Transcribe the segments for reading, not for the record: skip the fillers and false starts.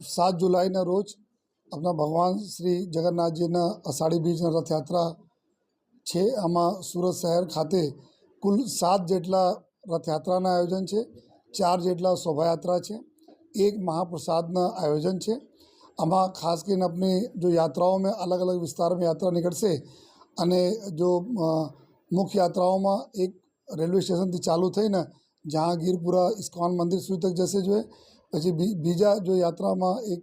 7 जुलाईના રોજ આપણા ભગવાન શ્રી જગન્નાથજીના અષાઢી બીજના રથયાત્રા છે। આમાં સુરત શહેર ખાતે કુલ 7 જેટલા રથયાત્રાના આયોજન છે, 4 જેટલા શોભાયાત્રા છે, 1 મહાપ્રસાદના આયોજન છે। આમાં ખાસ કરીને अपनी जो यात्राओं में अलग अलग विस्तार में यात्रा निकलશે અને जो मुख्य यात्राओं में एक रेलवे स्टेशन થી ચાલુ થઈને જહાંગીરપુરા ઇસ્કોન મંદિર સુધી તક જશે જોઈએ। પછી બીજા જો યાત્રામાં એક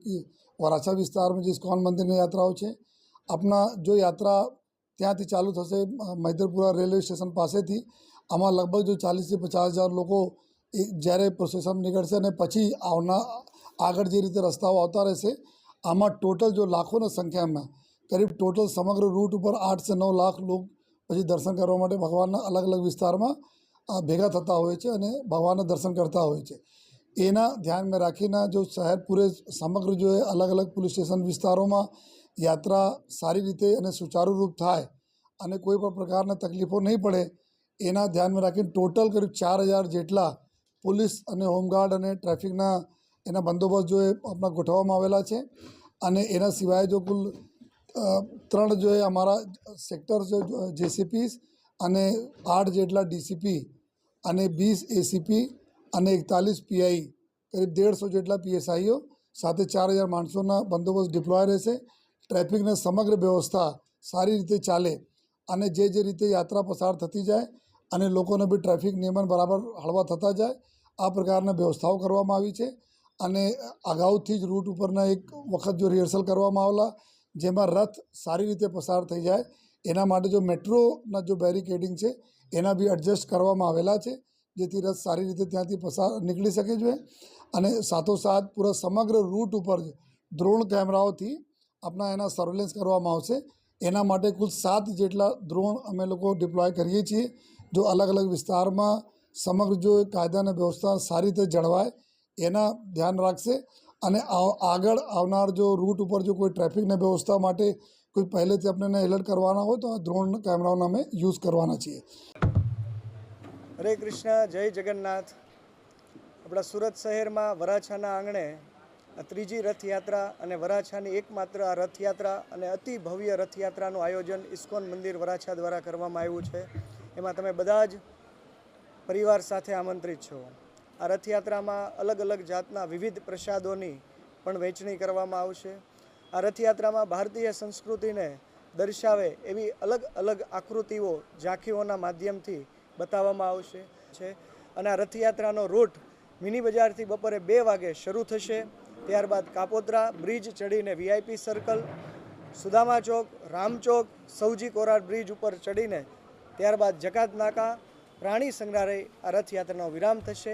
વરાછા વિસ્તારમાં જે ઇસ્કોન મંદિરની યાત્રાઓ છે। આપણા જો યાત્રા ત્યાંથી ચાલુ થશે મૈદરપુરા રેલવે સ્ટેશન પાસેથી। આમાં લગભગ જો 40,000 થી 50,000 લોકો જ્યારે પ્રોસેસન નીકળશે અને પછી આગળ જે રીતે રસ્તાઓ આવતા રહેશે, આમાં ટોટલ જો લાખોની સંખ્યામાં કરીબ ટોટલ સમગ્ર રૂટ ઉપર 8 से 9 લાખ લોકો પછી દર્શન કરવા માટે ભગવાનના અલગ અલગ વિસ્તારમાં ભેગા થતા હોય છે અને ભગવાનના દર્શન કરતા હોય છે। એના ધ્યાનમાં રાખીને જો શહેર પૂરે સમગ્ર જો અલગ અલગ પોલીસ સ્ટેશન વિસ્તારોમાં યાત્રા સારી રીતે અને સુચારુ રૂપ થાય અને કોઈ પણ પ્રકારના તકલીફો નહીં પડે, એના ધ્યાનમાં રાખીને ટોટલ કરીબ 4,000 જેટલા પોલીસ અને હોમગાર્ડ અને ટ્રાફિકના એના બંદોબસ્ત જો આપણા ગોઠવવામાં આવેલા છે। અને એના સિવાય જો કુલ 3 જો અમારા સેક્ટર જેસીપીસ અને 8 જેટલા ડીસીપી અને 20 એસીપી અને 41 પીઆઈ કરીબ 150 જેટલા પીએસઆઈઓ સાથે 4,000 માણસોના બંદોબસ્ત ડિપ્લોય રહેશે। ટ્રાફિકની સમગ્ર વ્યવસ્થા સારી રીતે ચાલે અને જે રીતે યાત્રા પસાર થતી જાય અને લોકોને બી ટ્રાફિક નિયમન બરાબર હળવા થતા જાય, આ પ્રકારના વ્યવસ્થાઓ કરવામાં આવી છે। અને અગાઉથી જ રૂટ ઉપરના એક વખત જો રિહર્સલ કરવામાં આવેલા, જેમાં રથ સારી રીતે પસાર થઈ જાય એના માટે જો મેટ્રોના જો બેરિકેડિંગ છે એના બી એડજસ્ટ કરવામાં આવેલા છે, જેથી રથ સારી રીતે ત્યાંથી પસાર નીકળી શકે જોઈએ। અને સાથોસાથ પૂરા સમગ્ર રૂટ ઉપર ડ્રોન કેમેરાઓથી આપણા એના સર્વેલન્સ કરવામાં આવશે। એના માટે કુલ 7 જેટલા ડ્રોન અમે લોકો ડિપ્લોય કરીએ છીએ, જો અલગ અલગ વિસ્તારમાં સમગ્ર જો કાયદાની વ્યવસ્થા સારી રીતે જળવાય એના ધ્યાન રાખશે। અને આગળ આવનાર જો રૂટ ઉપર જો કોઈ ટ્રાફિકની વ્યવસ્થા માટે કોઈ પહેલેથી આપણને એલર્ટ કરવાના હોય તો આ ડ્રોન કેમેરાઓનો અમે યુઝ કરવાના છીએ। હરે કૃષ્ણ, જય જગન્નાથ। આપણા સુરત શહેરમાં વરાછાના આંગણે આ ત્રીજી રથયાત્રા અને વરાછાની એકમાત્ર આ રથયાત્રા અને અતિ ભવ્ય રથયાત્રાનું આયોજન ઇસ્કોન મંદિર વરાછા દ્વારા કરવામાં આવ્યું છે। એમાં તમે બધા જ પરિવાર સાથે આમંત્રિત છો। આ રથયાત્રામાં અલગ અલગ જાતના વિવિધ પ્રસાદોની પણ વહેંચણી કરવામાં આવશે। આ રથયાત્રામાં ભારતીય સંસ્કૃતિને દર્શાવે એવી અલગ અલગ આકૃતિઓ ઝાંખીઓના માધ્યમથી બતાવવામાં આવશે છે। અને આ રથયાત્રાનો રૂટ મિની બજારથી બપોરે 2 વાગે શરૂ થશે। ત્યારબાદ કાપોદ્રા બ્રિજ ચડીને વીઆઈપી સર્કલ, સુદામા ચોક, રામચોક, સૌજી કોરાટ બ્રિજ ઉપર ચડીને ત્યારબાદ જકાત નાકા, પ્રાણી સંગ્રહાલય આ રથયાત્રાનો વિરામ થશે।